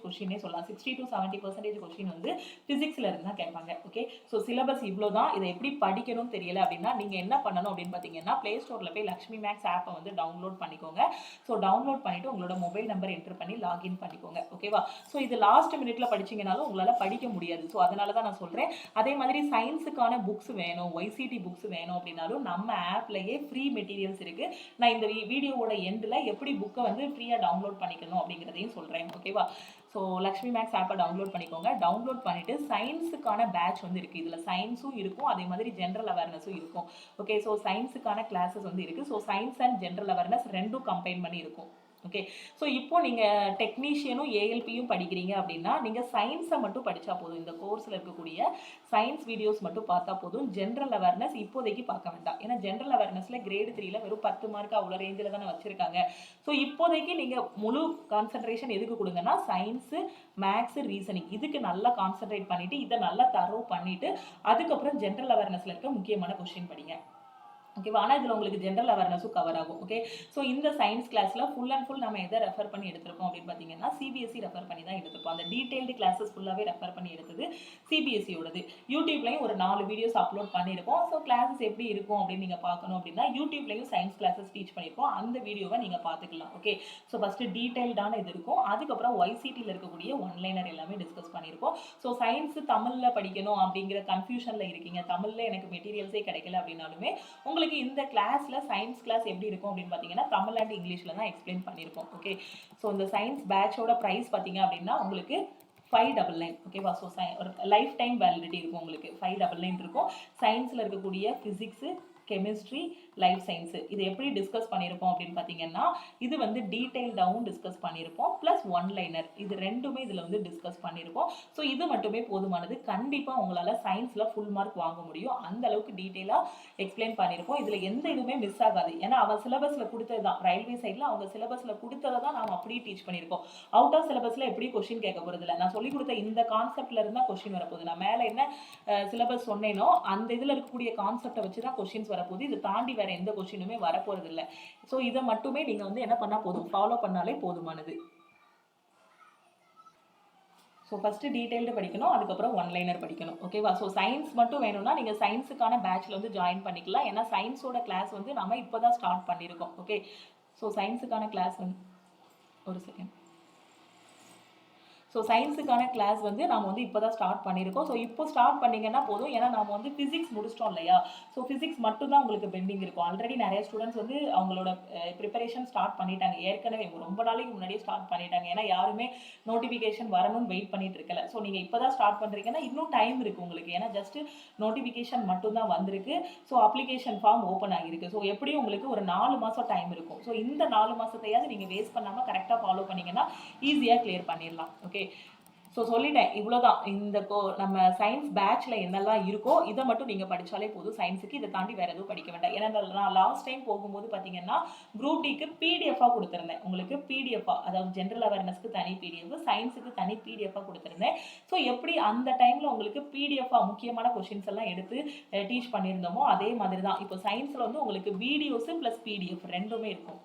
கொஸ்டினே சொல்லலாம். 60 to 70% கொஸ்டின் வந்து ஃபிசிக்ஸில் இருந்து தான் கேட்பாங்க. ஓகே, ஸோ சிலபஸ் இவ்வளோ தான். இதை எப்படி படிக்கணும்னு தெரியல அப்படின்னா நீங்கள் என்ன பண்ணணும் அப்படின்னு பார்த்தீங்கன்னா ப்ளே ஸ்டோரில் போய் லக்ஷ்மி மேக்ஸ் ஆப்பை வந்து டவுன்லோட் பண்ணிக்கோங்க. ஸோ டவுன்லோட் பண்ணிவிட்டு உங்களோட மொபைல் நம்பர் என்டர் பண்ணி லாகின் பண்ணிக்கோங்க. ஓகேவா, ஸோ இது லாஸ்ட் மினிட்ல படிச்சீங்கனாலும் உங்களால் படிக்க முடியாது. ஸோ அதனால தான் நான் சொல்கிறேன். அதே மாதிரி சயின்ஸுக்கான புக்ஸ் வேணும், ஒய்சிடி புக்ஸ் வேணும் அப்படின்னாலும் நம்ம ஆப்லேயே ஃப்ரீ மெட்டீரியல்ஸ் இருக்குது. நான் இந்த வீடியோவோட எண்டில் எப்படி புக்கை வந்து ஃப்ரீயாக டவுன்லோட் பண்ணிக்கணும் அப்படிங்கிறதையும் சொல்கிறேன். ஓகேவா, ஸோ லக்ஷ்மி மேக்ஸ் ஆப்பை டவுன்லோட் பண்ணிக்கோங்க. டவுன்லோட் பண்ணிவிட்டு சயின்ஸுக்கான பேட்ச் வந்து இருக்குது. இதில் சயின்ஸும் இருக்கும், அதே மாதிரி ஜென்ரல் அவேர்னஸும் இருக்கும். ஓகே, ஸோ சயின்ஸுக்கான கிளாஸஸ் வந்து இருக்குது. So science and general awareness ரெண்டும் கம்பைன் பண்ணி இருக்கும். ஓகே, ஸோ இப்போ நீங்கள் டெக்னீஷியனும் ஏஎல்பியும் படிக்கிறீங்க அப்படின்னா நீங்கள் சயின்ஸை மட்டும் படித்தா போதும். இந்த கோர்ஸில் இருக்கக்கூடிய சயின்ஸ் வீடியோஸ் மட்டும் பார்த்தா போதும். ஜென்ரல் அவேர்னஸ் இப்போதைக்கு பார்க்க வேண்டாம். ஏன்னா ஜென்ரல் அவேர்னஸில் கிரேடு 3ல வெறும் 10 மார்க் அவ்வளோ ரேஞ்சில் தானே வச்சுருக்காங்க. ஸோ இப்போதைக்கு நீங்கள் முழு கான்சன்ட்ரேஷன் எதுக்கு கொடுங்கன்னா சயின்ஸு, மேக்ஸு, ரீசனிங் இதுக்கு நல்லா கான்சன்ட்ரேட் பண்ணிவிட்டு இதை நல்லா தரவு பண்ணிவிட்டு அதுக்கப்புறம் ஜென்ரல் அவேர்னஸில் இருக்க முக்கியமான கொஸ்டின் படிங்க. ஓகேவா? ஆனா இதுல உங்களுக்கு ஜெனரல் அவேர்னஸும் கவர் ஆகும். ஓகே. ஸோ இந்த சயின்ஸ் கிளாஸ்ல ஃபுல் அண்ட் ஃபுல் நம்ம எதை ரெஃபர் பண்ணி எடுத்திருக்கோம் அப்படின்னு பார்த்தீங்கன்னா, சிபிஎஸ்இ ரெஃபர் பண்ணி தான் எடுத்திருப்போம். அந்த டீடைல்டு கிளாஸஸ் ஃபுல்லாவே ரெஃபர் பண்ணி எடுத்தது சிபிஎஸ்இயோடது. யூடியூப்லயும் ஒரு 4 வீடியோஸ் அப்லோட் பண்ணியிருக்கோம். ஸோ கிளாஸஸ் எப்படி இருக்கும் அப்படின்னு நீங்க பார்க்கணும் அப்படின்னா, யூடியூப்லயும் சயின்ஸ் கிளாஸஸ் டீச் பண்ணியிருக்கோம். அந்த வீடியோவை நீங்க பார்த்துக்கலாம். ஓகே. ஸோ ஃபர்ஸ்ட் டீடைல்டான இது இருக்கும். அதுக்கப்புறம் ஒய்சிடியில் இருக்கக்கூடிய ஒன்லைனர் எல்லாமே டிஸ்கஸ் பண்ணியிருக்கோம். ஸோ சயின்ஸ் தமிழ்ல படிக்கணும் அப்படிங்கிற கன்ஃபியூஷன்ல இருக்கீங்க. தமிழ்ல எனக்கு மெட்டீரியல்ஸே கிடைக்கல அப்படின்னாலுமே உங்களுக்கு இந்த கிளாஸ்ல சயின்ஸ் கிளாஸ் எப்படி இருக்கும் அப்படின்னு பார்த்தீங்கன்னா, தமிழ் அண்ட் இங்கிலீஷ்ல தான் எக்ஸ்பிளைன் பண்ணியிருப்போம். ஓகே. ஸோ இந்த சயின்ஸ் பேட்சோட ப்ரைஸ் பார்த்தீங்க அப்படின்னா உங்களுக்கு 599. ஓகேவா? ஸோ ஒரு லைஃப் டைம் வேலிடிட்டி இருக்கும் உங்களுக்கு. 599 இருக்கும். சயின்ஸ்ல இருக்கக்கூடிய பிசிக்ஸ், கெமிஸ்ட்ரி, லைஃப் சயின்ஸ் இது எப்படி டிஸ்கஸ் பண்ணியிருப்போம் அப்படின்னு பார்த்தீங்கன்னா, இது வந்து டீடைல்டாகவும் டிஸ்கஸ் பண்ணியிருப்போம். ப்ளஸ் ஒன்லைனர் இது ரெண்டுமே இதில் வந்து டிஸ்கஸ் பண்ணியிருப்போம். ஸோ இது மட்டுமே போதுமானது. கண்டிப்பாக உங்களால் சயின்ஸில் ஃபுல் மார்க் வாங்க முடியும். அந்த அளவுக்கு டீட்டெயிலாக எக்ஸ்பிளைன் பண்ணியிருப்போம். இதில் எந்த இதுவுமே மிஸ் ஆகாது. ஏன்னா அவன் சிலபஸில் கொடுத்தது தான், ரயில்வே சைடில் அவங்க சிலபஸில் கொடுத்ததை தான் நாம் அப்படியே டீச் பண்ணியிருக்கோம். அவுட் ஆஃப் சிலபஸில் எப்படி கொஸ்டின் கேட்க போகிறது இல்லை. நான் சொல்லிக் கொடுத்த இந்த கான்செப்ட்ல இருந்தால் கொஸ்டின் வரப்போகுது. நான் மேலே என்ன சிலபஸ் சொன்னேனோ அந்த இதில் இருக்கக்கூடிய கான்செப்டை வச்சு தான் கொஸ்டின்ஸ் வரப்போகுது. இது தாண்டி வேற எந்த கொஸ்டினுமே வரப்போறது இல்லை. ஸோ இதை மட்டுமே நீங்க வந்து என்ன பண்ணா போதும், ஃபாலோ பண்ணாலே போதுமானது. ஸோ ஃபர்ஸ்ட் டீடைல்டு படிக்கணும், அதுக்கப்புறம் ஒன்லைனர் படிக்கணும். ஓகேவா? ஸோ சயின்ஸ் மட்டும் வேணும்னா நீங்கள் சயின்ஸுக்கான பேட்ச்ல வந்து ஜாயின் பண்ணிக்கலாம். ஏன்னா சயின்ஸோட கிளாஸ் வந்து நம்ம இப்போ தான் ஸ்டார்ட் பண்ணியிருக்கோம். ஓகே. ஸோ சயின்ஸுக்கான கிளாஸ் வந்து ஒரு செகண்ட். ஸோ சயின்ஸுக்கான கிளாஸ் வந்து நம்ம வந்து இப்போ தான் ஸ்டார்ட் பண்ணியிருக்கோம். ஸோ இப்போ ஸ்டார்ட் பண்ணிங்கன்னா போதும். ஏன்னா நம்ம வந்து ஃபிசிக்ஸ் முடிச்சிட்டோம் இல்லையா? ஸோ ஃபிசிக்ஸ் மட்டும் தான் உங்களுக்கு பெண்டிங் இருக்கும். ஆல்ரெடி நிறைய ஸ்டூடெண்ட்ஸ் வந்து அவங்களோட ப்ரிப்பரேஷன் ஸ்டார்ட் பண்ணிட்டாங்க. ஏற்கனவே ரொம்ப நாளைக்கு முன்னாடியே ஸ்டார்ட் பண்ணிட்டாங்க. ஏன்னா யாருமே நோட்டிஃபிகேஷன் வரணும்னு வெயிட் பண்ணிட்டு இருக்கல. ஸோ நீங்கள் இப்போ தான் ஸ்டார்ட் பண்ணுறீங்கன்னா இன்னும் டைம் இருக்குது உங்களுக்கு. ஏன்னா ஜஸ்ட் நோட்டிஃபிகேஷன் மட்டும் தான் வந்திருக்கு. ஸோ அப்ளிகேஷன் ஃபார்ம் ஓப்பன் ஆகிருக்கு. ஸோ எப்படியும் உங்களுக்கு ஒரு 4 மாதம் டைம் இருக்கும். ஸோ இந்த 4 மாதத்தையாவது நீங்கள் வேஸ்ட் பண்ணாமல் கரெக்டாக ஃபாலோ பண்ணிங்கன்னா ஈஸியாக கிளியர் பண்ணிடலாம். ஓகே. ஸோ சொல்லிட்டேன், இவ்வளோதான். இந்த நம்ம சயின்ஸ் பேட்ச்ல என்னெல்லாம் இருக்கோ இதை மட்டும் நீங்கள் படித்தாலே போதும் சயின்ஸுக்கு. இதை தாண்டி வேறு எதுவும் படிக்க வேண்டாம். ஏன்னா நான் லாஸ்ட் டைம் போகும்போது பார்த்தீங்கன்னா குரூப் டிக்கு பிடிஎஃபாக கொடுத்துருந்தேன். உங்களுக்கு பிடிஎஃபாக, அதாவது ஜென்ரல் அவேர்னஸ்க்கு தனி பிடிஎஃப், சயின்ஸுக்கு தனி பிடிஎஃபாக கொடுத்துருந்தேன். ஸோ எப்படி அந்த டைமில் உங்களுக்கு பிடிஎஃபாக முக்கியமான கொஷின்ஸ் எல்லாம் எடுத்து டீச் பண்ணியிருந்தோமோ அதே மாதிரி தான் இப்போ சயின்ஸில் வந்து உங்களுக்கு வீடியோஸு ப்ளஸ் பிடிஎஃப் ரெண்டுமே இருக்கும்.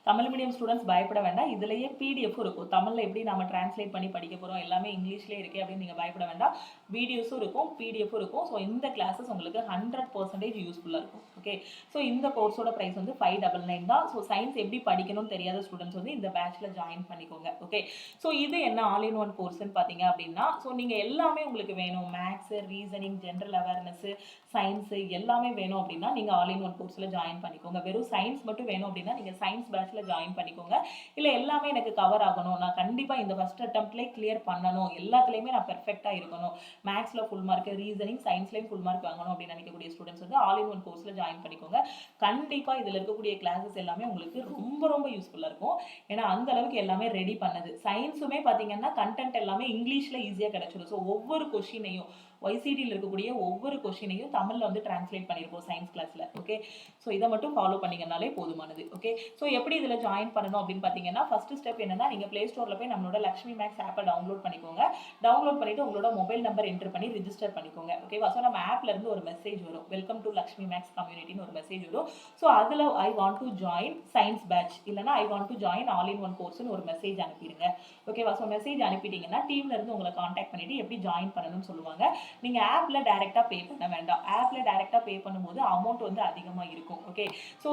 தமிழ் மீடியம் ஸ்டூடெண்ட்ஸ் பயப்பட வேண்டாம். இதுலேயே பிடிஎஃப் இருக்கும். தமிழில் எப்படி நம்ம டிரான்ஸ்லேட் பண்ணி படிக்க போகிறோம் எல்லாமே இங்கிலீஷ்லேயே இருக்கே அப்படின்னு நீங்கள் பயப்பட வேண்டாம். வீடியோஸும் இருக்கும், பிடிஎஃப்பும் இருக்கும். ஸோ இந்த கிளாஸஸ் உங்களுக்கு 100% யூஸ்ஃபுல்லாக இருக்கும். ஓகே. ஸோ இந்த கோர்ஸோட ப்ரைஸ் வந்து 599 தான். ஸோ சயின்ஸ் எப்படி படிக்கணும்னு தெரியாத ஸ்டூடெண்ட்ஸ் வந்து இந்த பேட்சில் ஜாயின் பண்ணிக்கோங்க. ஓகே. ஸோ இது என்ன ஆல் இன் ஒன் கோர்ஸ்ன்னு பார்த்தீங்க அப்படின்னா, ஸோ நீங்கள் எல்லாமே உங்களுக்கு வேணும், maths, reasoning, general awareness, science எல்லாமே வேணும் அப்படின்னா நீங்கள் ஆல் இன் ஒன் கோர்ஸில் ஜாயின் பண்ணிக்கோங்க. வெறும் சயின்ஸ் மட்டும் வேணும் அப்படின்னா நீங்கள் சயின்ஸ் பேட்ச் ஜாயின் பண்ணிக்கோங்க. இல்ல எல்லாமே எனக்கு கவர் ஆகணும், நான் கண்டிப்பா இந்த ஃபர்ஸ்ட் அட்டெம்ப்ட்லயே கிளியர் பண்ணணும், எல்லாத்துலயுமே நான் பெர்ஃபெக்ட்டா இருக்கணும், மேக்ஸ்ல ஃபுல் மார்க், ரீசனிங், சயின்ஸ்லயும் ஃபுல் மார்க் வாங்கணும் அப்படின்னு நினைக்கக்கூடிய ஸ்டூடெண்ட்ஸ் வந்து ஆல் இன் ஒன் கோர்ஸ்ல ஜாயின் பண்ணிக்கோங்க. கண்டிப்பா இதுல இருக்கக்கூடிய கிளாஸஸ் எல்லாமே உங்களுக்கு ரொம்ப ரொம்ப யூஸ்ஃபுல்லா இருக்கும். ஏன்னா அந்த அளவுக்கு எல்லாமே ரெடி பண்ணது. சயின்ஸுமே பாத்தீங்கன்னா கண்டென்ட் எல்லாமே இங்கிலீஷ்ல ஈஸியா கிடைச்சிடும். ஸோ ஒவ்வொரு கொஸ்டினையும் ஒய்சிடியில் இருக்கக்கூடிய ஒவ்வொரு கொஸ்டினையும் தமிழ்ல வந்து டிரான்ஸ்லேட் பண்ணியிருப்போம் சயின்ஸ் கிளாஸ்ல. ஓகே. ஸோ இதை மட்டும் ஃபாலோ பண்ணிங்கனாலே போதுமானது. ஓகே. ஸோ எப்படி இதில் ஜாயின் பண்ணணும் அப்படின்னு பார்த்தீங்கன்னா, ஃபர்ஸ்ட் ஸ்டெப் என்னன்னா, நீங்கள் ப்ளே ஸ்டோரில் போய் நம்மளோட லக்ஷ்மி மேக்ஸ் ஆப்பை டவுன்லோட் பண்ணிக்கோங்க. டவுன்லோட் பண்ணிட்டு உங்களோட மொபைல் நம்பர் என்டர் பண்ணி ரிஜிஸ்டர் பண்ணிக்கோங்க. ஓகேவா? ஸோ நம்ம ஆப்ல இருந்து ஒரு மெசேஜ் வரும், வெல்கம் டு லக்ஷ்மி மேக்ஸ் கம்யூனிட்டின்னு ஒரு மெசேஜ் வரும். ஸோ அதில் I want to join science batch இல்லைனா I want to join all in one கோர்ஸ்னு ஒரு மெசேஜ் அனுப்பிடுங்க. ஓகேவா? ஸோ மெசேஜ் அனுப்பிட்டீங்கன்னா டீம்ல இருந்து உங்களை கான்டாக்ட் பண்ணிட்டு எப்படி ஜாயின் பண்ணணும்னு சொல்லுவாங்க. நீங்க ஆப்ல டைரக்டா பே பண்ண வேண்டாம். ஆப்ல டைரக்டா பே பண்ணும்போது அமௌண்ட் வந்து அதிகமா இருக்கும். ஓகே. ஸோ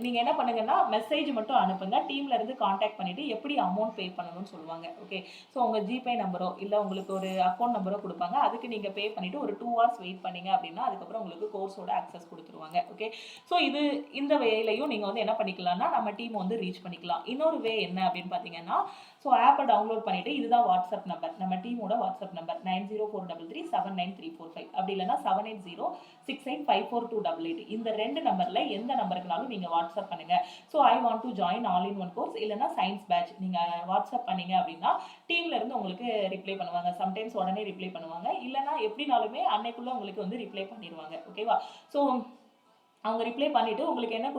நீங்க என்ன பண்ணுங்கன்னா மெசேஜ் மட்டும் அனுப்புங்க. டீம்ல இருந்து கான்டாக்ட் பண்ணிட்டு எப்படி அமௌண்ட் பே பண்ணணும்னு சொல்லுவாங்க. ஓகே. ஸோ உங்க ஜிபே நம்பரோ இல்ல உங்களுக்கு ஒரு அக்கௌண்ட் நம்பரோ கொடுப்பாங்க. அதுக்கு நீங்க பே பண்ணிட்டு ஒரு 2 hours வெயிட் பண்ணீங்க அப்படின்னா அதுக்கப்புறம் உங்களுக்கு கோர்ஸோட அக்சஸ் கொடுத்துருவாங்க. ஓகே. ஸோ இந்த வேலையும் நீங்க வந்து என்ன பண்ணிக்கலாம்னா நம்ம டீம் வந்து ரீச் பண்ணிக்கலாம். இன்னொரு வே என்ன அப்படின்னு பாத்தீங்கன்னா, ஸோ ஆப்பை டவுன்லோட் பண்ணிட்டு இதுதான் வாட்ஸ்அப் நம்பர், நம்ம டீமோட வாட்ஸ்அப் நம்பர் 904333799345 அப்படி இல்லைன்னா 7806854288 இந்த 2 நம்பர்ல எந்த நம்பருக்குனாலும் நீங்க வாட்ஸ்அப் பண்ணுங்க. So I want to join all in one course இல்லைன்னா சயின்ஸ் பேட்ச் நீங்க வாட்ஸ்அப் பண்ணீங்க அப்படின்னா டீம்ல இருந்து உங்களுக்கு ரிப்ளை பண்ணுவாங்க. சம்டைம்ஸ் உடனே ரிப்ளை பண்ணுவாங்க, இல்லைன்னா எப்படினாலுமே அன்னைக்குள்ள உங்களுக்கு வந்து ரிப்ளை பண்ணிடுவாங்க. ஓகேவா? ஸோ அவங்க ரிப்ளை பண்ணிட்டு உங்களுக்கு என்ன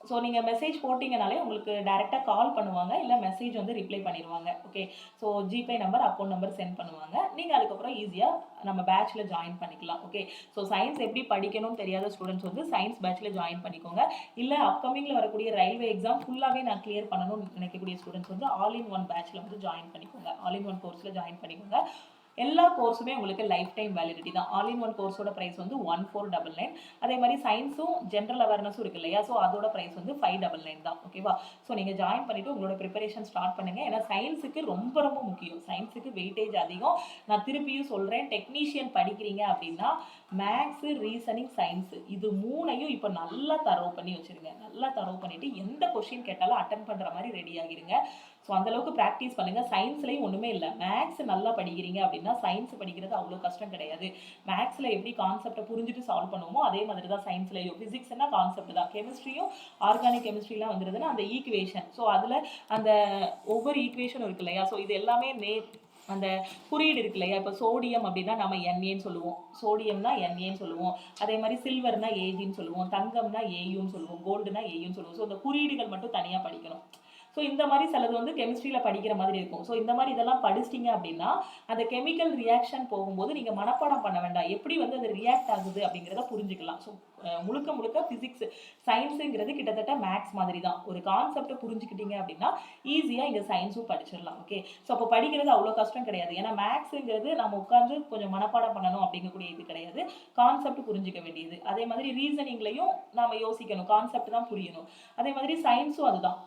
ஸோ நீங்கள் மெசேஜ் போட்டிங்கனாலே உங்களுக்கு டேரெக்டாக கால் பண்ணுவாங்க, இல்லை மெசேஜ் வந்து ரிப்ளை பண்ணிடுவாங்க. Okay, so GPay number, account number sent பண்ணுவாங்க. நீங்கள் அதுக்கப்புறம் ஈஸியாக நம்ம பேட்சில் ஜாயின் பண்ணிக்கலாம். ஓகே, ஸோ சயின்ஸ் எப்படி படிக்கணும்னு தெரியாத ஸ்டூடெண்ட்ஸ் வந்து சயின்ஸ் பேட்சில் ஜாயின் பண்ணிக்கோங்க. இல்லை அப்கமிங்கில் வரக்கூடிய ரயில்வே எக்ஸாம் ஃபுல்லாகவே நான் கிளியர் பண்ணணும்னு நினைக்கக்கூடிய ஸ்டூடெண்ட்ஸ் வந்து ஆல் இன் ஒன் பேட்சில் வந்து ஜாயின் பண்ணிக்கோங்க. ஆல் இன் ஒன் கோர்ஸில் ஜாயின் பண்ணிக்கோங்க. எல்லா கோர்ஸுமே உங்களுக்கு லைஃப் டைம் வேலிடிட்டி தான். ஆல் இன் ஒன் கோர்ஸோட ப்ரைஸ் வந்து 1499. அதே மாதிரி சயின்ஸும் ஜென்ரல் அவேர்னஸும் இருக்கு இல்லையா, ஸோ அதோட ப்ரைஸ் வந்து 599 தான். ஓகேவா, ஸோ நீங்கள் ஜாயின் பண்ணிவிட்டு உங்களோட ப்ரிப்பரேஷன் ஸ்டார்ட் பண்ணுங்கள். ஏன்னா சயின்ஸுக்கு ரொம்ப ரொம்ப முக்கியம், சயின்ஸுக்கு வெயிட்டேஜ் அதிகம். நான் திருப்பியும் சொல்கிறேன், டெக்னீஷியன் படிக்கிறீங்க அப்படின்னா மேக்ஸு, ரீசனிங், சயின்ஸு இது மூணையும் இப்போ நல்லா தரவு பண்ணி வச்சுருங்க. நல்லா தரவு பண்ணிவிட்டு எந்த கொஷின் கேட்டாலும் அட்டன் பண்ணுற மாதிரி ரெடி ஆகிருங்க. ஸோ அந்தளவுக்கு ப்ராக்டிஸ் பண்ணுங்கள். சயின்ஸ்லேயும் ஒன்றுமே இல்லை, மேக்ஸ் நல்லா படிக்கிறீங்க அப்படின்னா சயின்ஸ் படிக்கிறது அவ்வளோ கஷ்டம் கிடையாது. மேக்ஸில் எப்படி கான்செப்டை புரிஞ்சுட்டு சால்வ் பண்ணுவோமோ அதே மாதிரி தான் சயின்ஸ்லையும். ஃபிசிக்ஸ்னா கான்செப்ட் தான், கெமிஸ்ட்ரியும் ஆர்கானிக் கெமிஸ்ட்ரிலாம் வந்துருதுன்னா அந்த ஈக்குவேஷன். ஸோ அதில் அந்த ஒவ்வொரு ஈக்குவேஷனும் இருக்கு இல்லையா, ஸோ இது எல்லாமே அந்த குறியீடு இருக்கு இல்லையா. இப்போ சோடியம் அப்படின்னா நம்ம என்ஏன்னு சொல்லுவோம், சோடியம்னா என்ஏன்னு சொல்லுவோம். அதே மாதிரி சில்வர்னா ஏஜின்னு சொல்லுவோம், தங்கம்னா ஏயுன்னு சொல்லுவோம், கோல்டுனா ஏயுன்னு சொல்லுவோம். ஸோ இந்த குறியீடுகள் மட்டும் தனியாக படிக்கணும். ஸோ இந்த மாதிரி சிலது வந்து கெமிஸ்ட்ரியில் படிக்கிற மாதிரி இருக்கும். ஸோ இந்த மாதிரி இதெல்லாம் படிச்சிட்டிங்க அப்படின்னா அந்த கெமிக்கல் ரியாக்ஷன் போகும்போது நீங்கள் மனப்பாடம் பண்ண வேண்டாம், எப்படி வந்து அது ரியாக்ட் ஆகுது அப்படிங்கிறத புரிஞ்சுக்கலாம். ஸோ முழுக்க முழுக்க ஃபிசிக்ஸ் சயின்ஸுங்கிறது கிட்டத்தட்ட மேக்ஸ் மாதிரி தான். ஒரு கான்செப்டை புரிஞ்சுக்கிட்டீங்க அப்படின்னா ஈஸியாக இங்கே சயின்ஸும் படிச்சிடலாம். ஓகே, ஸோ அப்போ படிக்கிறது அவ்வளோ கஷ்டம் கிடையாது. ஏன்னா மேக்ஸுங்கிறது நம்ம உட்காந்து கொஞ்சம் மனப்பாடம் பண்ணணும் அப்படிங்கக்கூடிய இது கிடையாது, கான்செப்ட் புரிஞ்சிக்க வேண்டியது. அதே மாதிரி ரீசனிங்லையும் நாம் யோசிக்கணும், கான்செப்ட் தான் புரியணும். அதே மாதிரி சயின்ஸும் அதுதான்.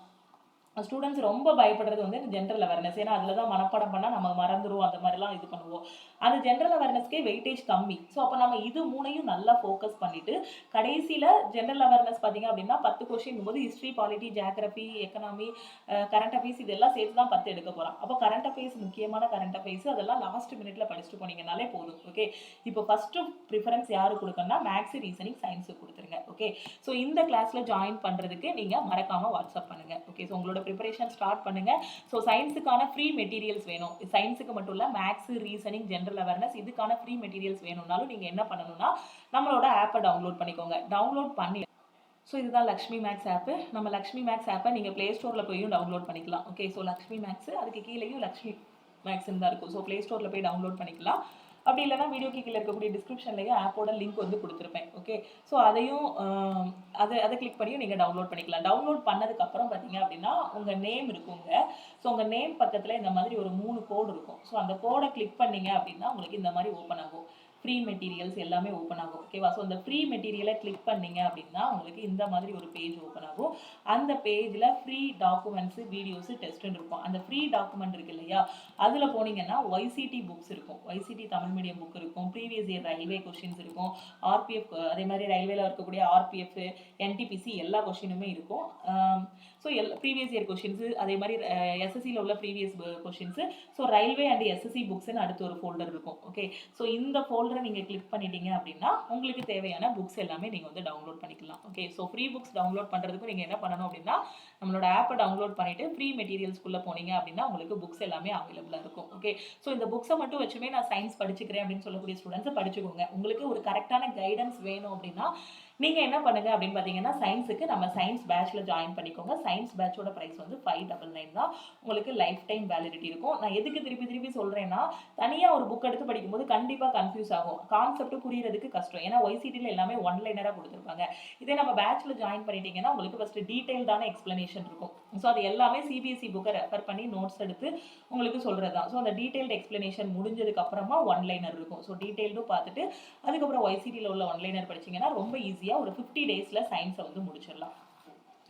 ஸ்டூடெண்ட்ஸ் ரொம்ப பயப்படுறது வந்து ஜென்ரல் அவேர்னஸ். ஏன்னா அதில் தான் மனப்பாடம் பண்ணால் நம்ம மறந்துடுவோம், அந்த மாதிரிலாம் இது பண்ணுவோம். அந்த ஜென்ரல் அவேர்னஸ்க்கே வெயிட்டேஜ் கம்மி. ஸோ அப்போ நம்ம இது மூணையும் நல்லா ஃபோக்கஸ் பண்ணிவிட்டு கடைசியில் ஜென்ரல் அவேர்னஸ் பார்த்தீங்க அப்படின்னா 10 கொஷின் போது history, polity, geography, economy, current affairs இதெல்லாம் சேர்த்து தான் 10 எடுக்க போகிறோம். அப்போ கரண்ட் அஃபேர்ஸ், முக்கியமான கரண்ட் அஃபேர்ஸ் அதெல்லாம் லாஸ்ட் மினிட்ல படிச்சுட்டு போனீங்கனாலே போதும். ஓகே, இப்போ ஃபஸ்ட்டு ப்ரிஃபரன்ஸ் யாரு கொடுக்கணும்னா மேக்ஸ், ரீசனிங், சயின்ஸுக்கு கொடுத்துருங்க. ஓகே, ஸோ இந்த கிளாஸில் ஜாயின் பண்ணுறதுக்கு நீங்கள் மறக்காமல் வாட்ஸ்அப் பண்ணுங்கள். ஓகே, ஸோ உங்களோட ப்ரிப்பரேஷன் ஸ்டார்ட் பண்ணுங்க. ஸோ சயின்ஸுக்கான ஃப்ரீ மெட்டீரியல்ஸ் வேணும், சயின்ஸுக்கு மட்டும் இல்லை மேக்ஸ், ரீசனிங், ஜென்ரல் அவேர்னஸ் இதுக்கான ஃப்ரீ மெட்டீரியல்ஸ் வேணும்னாலும் நீங்கள் என்ன பண்ணணும்னா நம்மளோட ஆப்பை டவுன்லோட் பண்ணிக்கோங்க. டவுன்லோட் பண்ணி ஸோ இதுதான் லக்ஷ்மி மேக்ஸ் ஆப்பு. நம்ம லக்ஷ்மி மேக்ஸ் ஆப்பை நீங்கள் ப்ளே ஸ்டோரில் போயும் டவுன்லோட் பண்ணிக்கலாம். ஓகே, ஸோ லக்ஷ்மி மேக்ஸ் அதுக்கு கீழேயும் லக்ஷ்மி மேக்ஸ்ன்னு தான் இருக்கும். ஸோ ப்ளே ஸ்டோரில் போய் டவுன்லோட் பண்ணிக்கலாம். அப்படி இல்லைனா வீடியோக்கு கீழே இருக்கக்கூடிய டிஸ்கிரிப்ஷன்லேயே ஆப்போட லிங்க் வந்து கொடுத்துருப்பேன். ஓகே, ஸோ அதையும் அதை கிளிக் பண்ணியும் நீங்கள் டவுன்லோட் பண்ணிக்கலாம். டவுன்லோட் பண்ணதுக்கப்புறம் பார்த்தீங்க அப்படின்னா உங்கள் நேம் இருக்குங்க. ஸோ உங்கள் நேம் பக்கத்தில் இந்த மாதிரி ஒரு 3 கோடு இருக்கும். ஸோ அந்த கோடை கிளிக் பண்ணீங்க அப்படின்னா உங்களுக்கு இந்த மாதிரி ஓப்பன் ஆகும். ஃப்ரீ மெட்டீரியல்ஸ் எல்லாமே ஓப்பன் ஆகும். ஓகேவா, ஸோ அந்த ஃப்ரீ மெட்டீரியலை கிளிக் பண்ணீங்க அப்படின்னா உங்களுக்கு இந்த மாதிரி ஒரு பேஜ் ஓப்பன் ஆகும். அந்த பேஜில் ஃப்ரீ டாக்குமெண்ட்ஸு, வீடியோஸு, டெஸ்ட்டுன்னு இருக்கும். அந்த ஃப்ரீ டாக்குமெண்ட் இருக்கு இல்லையா, அதில் போனீங்கன்னா ஒய்சிடி புக்ஸ் இருக்கும், ஒய்சிடி தமிழ் மீடியம் புக் இருக்கும், ப்ரீவியஸ் இயர் ரயில்வே கொஷின்ஸ் இருக்கும், ஆர்பிஎஃப் அதே மாதிரி ரயில்வேல இருக்கக்கூடிய ஆர்பிஎஃப், என்டிபிசி எல்லா கொஷினுமே இருக்கும். ஸோ ப்ரீவியஸ் இயர் கொஷின்ஸு, அதே மாதிரி எஸ்எஸ்சியில் உள்ள previous questions, so railway and SSC புக்ஸ்ன்னு அடுத்து ஒரு ஃபோல்டர் இருக்கும். ஓகே, ஸோ இந்த ஃபோல்டரை நீங்கள் கிளிக் பண்ணிட்டீங்க அப்படின்னா உங்களுக்கு தேவையான புக்ஸ் எல்லாமே நீங்கள் வந்து டவுன்லோட் பண்ணிக்கலாம். Okay, so free books download பண்ணுறதுக்கு நீங்கள் என்ன பண்ணணும் அப்படின்னா நம்மளோட ஆப்பை டவுன்லோட் பண்ணிவிட்டு ஃப்ரீ மெட்டீரியல்ஸ்குள்ளே போனீங்க அப்படின்னா உங்களுக்கு புக்ஸ் எல்லாமே அவைலபிளாக இருக்கும். ஓகே, ஸோ இந்த புக்ஸை மட்டும் வச்சுமே நான் சயின்ஸ் படிச்சுக்கிறேன் அப்படின்னு சொல்லக்கூடிய ஸ்டூடெண்ட்ஸை படிச்சுக்கோங்க. உங்களுக்கு ஒரு கரெக்டான கைடன்ஸ் வேணும் அப்படின்னா நீங்கள் என்ன பண்ணுங்க அப்படின்னு பார்த்தீங்கன்னா சயின்ஸுக்கு நம்ம சயின்ஸ் பேட்சில் ஜாயின் பண்ணிக்கோங்க. சயின்ஸ் பேட்சோட ப்ரைஸ் வந்து 599 தான். உங்களுக்கு லைஃப் டைம் வேலிடிட்டி இருக்கும். நான் எதுக்கு திருப்பி சொல்கிறேன்னா தனியாக ஒரு புக் எடுத்து படிக்கும்போது கண்டிப்பாக கன்ஃபியூஸ் ஆகும், கான்செப்ட் புரியறதுக்கு கஷ்டம். ஏன்னா ஒய்சிடியில் எல்லாமே ஒன்லைனராக கொடுத்துருப்பாங்க. இதே நம்ம பேட்சில் ஜாயின் பண்ணிட்டீங்கன்னா உங்களுக்கு ஃபஸ்ட்டு டீட்டெயில்டான எக்ஸ்ப்ளனேஷன் இருக்கும். ஸோ அது எல்லாமே சிபிஎஸ்சி புக்கை ரெஃபர் பண்ணி நோட்ஸ் எடுத்து உங்களுக்கு சொல்கிறது தான். ஸோ அந்த டீட்டெயில்டு எக்ஸ்ப்ளனேஷன் முடிஞ்சதுக்கு அப்புறமா ஒன்லைனர் இருக்கும். ஸோ டீட்டெயில்டும் பார்த்துட்டு அதுக்கப்புறம் ஒய்சிடியில் உள்ள ஒன்லைனர் படிச்சிங்கன்னா ரொம்ப ஈஸியாக ஒரு 50 டேஸில் சயின்ஸை வந்து முடிச்சிடலாம்.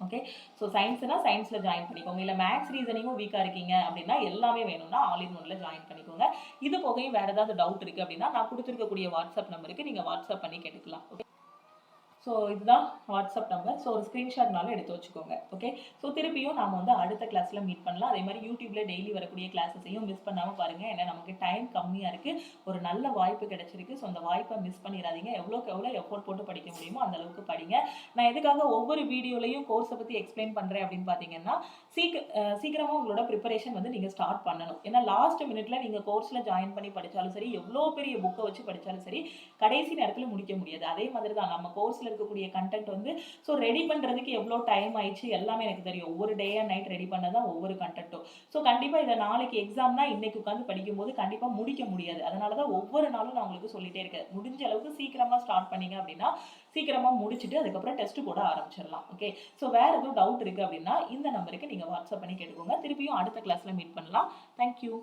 ஓகே, ஸோ சயின்ஸ்னா சயின்ஸில் ஜாயின் பண்ணிக்கோங்க. இல்லை மேக்ஸ், ரீசனிங்கும் வீக்காக இருக்கீங்க அப்படின்னா எல்லாமே வேணும்னா ஆல் இன் ஒன்ல ஜாயின் பண்ணிக்கோங்க. இது போகையும் வேறு ஏதாவது டவுட் இருக்குது அப்படின்னா நான் கொடுத்துருக்கக்கூடிய வாட்ஸ்அப் நம்பருக்கு நீங்கள் வாட்ஸ்அப் பண்ணி கேட்டுக்கலாம். ஓகே, ஸோ இதுதான் வாட்ஸ்அப் நம்பர். ஸோ ஒரு ஸ்க்ரீன்ஷாட்னாலும் எடுத்து வச்சுக்கோங்க. ஓகே, ஸோ திருப்பியும் நாம் வந்து அடுத்த கிளாஸில் மீட் பண்ணலாம். அதே மாதிரி யூடியூப்பில் டெய்லி வரக்கூடிய கிளாஸஸையும் மிஸ் பண்ணாமல் பாருங்கள். ஏன்னா நமக்கு டைம் கம்மியாக இருக்குது, ஒரு நல்ல வாய்ப்பு கிடைச்சிருக்கு. ஸோ அந்த வாய்ப்பை மிஸ் பண்ணிடாதீங்க. எவ்வளோக்கு எவ்வளோ எஃபோர்ட் போட்டு படிக்க முடியுமோ அந்த அளவுக்கு படிங்க. நான் எதுக்காக ஒவ்வொரு வீடியோலையும் கோர்ஸை பற்றி எக்ஸ்பிளைன் பண்ணுறேன் அப்படின்னு பார்த்தீங்கன்னா சீக்கிரமாக உங்களோட ப்ரிப்பரேஷன் வந்து நீங்கள் ஸ்டார்ட் பண்ணணும். ஏன்னா லாஸ்ட் மினிட்ல நீங்கள் கோர்ஸில் ஜாயின் பண்ணி படித்தாலும் சரி, எவ்வளோ பெரிய புக்கை வச்சு படித்தாலும் சரி, கடைசி நேரத்தில் முடிக்க முடியாது. அதே மாதிரி தான் நம்ம கோர்ஸில் இருக்கக்கூடிய கண்டென்ட் வந்து ஸோ ரெடி பண்ணுறதுக்கு எவ்வளோ டைம் ஆயிடுச்சு எல்லாமே எனக்கு தெரியும். ஒவ்வொரு டே அண்ட் நைட் ரெடி பண்ணதான் ஒவ்வொரு கண்டென்ட்டும். ஸோ கண்டிப்பாக இதை நாளைக்கு எக்ஸாம்னா இன்னைக்கு உட்காந்து படிக்கும்போது கண்டிப்பாக முடிக்க முடியாது. அதனால தான் ஒவ்வொரு நாளும் நான் உங்களுக்கு சொல்லிட்டே இருக்கேன். முடிஞ்ச அளவுக்கு சீக்கிரமாக ஸ்டார்ட் பண்ணீங்க அப்படின்னா சீக்கிரமாக முடிச்சுட்டு அதுக்கப்புறம் டெஸ்ட் போட ஆரம்பிச்சிடலாம். ஓகே, ஸோ வேற எதுவும் டவுட் இருக்குது அப்படின்னா இந்த நம்பருக்கு நீங்கள் வாட்ஸ்அப் பண்ணி கேட்டுக்கோங்க. திருப்பியும் அடுத்த கிளாஸில் மீட் பண்ணலாம். தேங்க்யூ.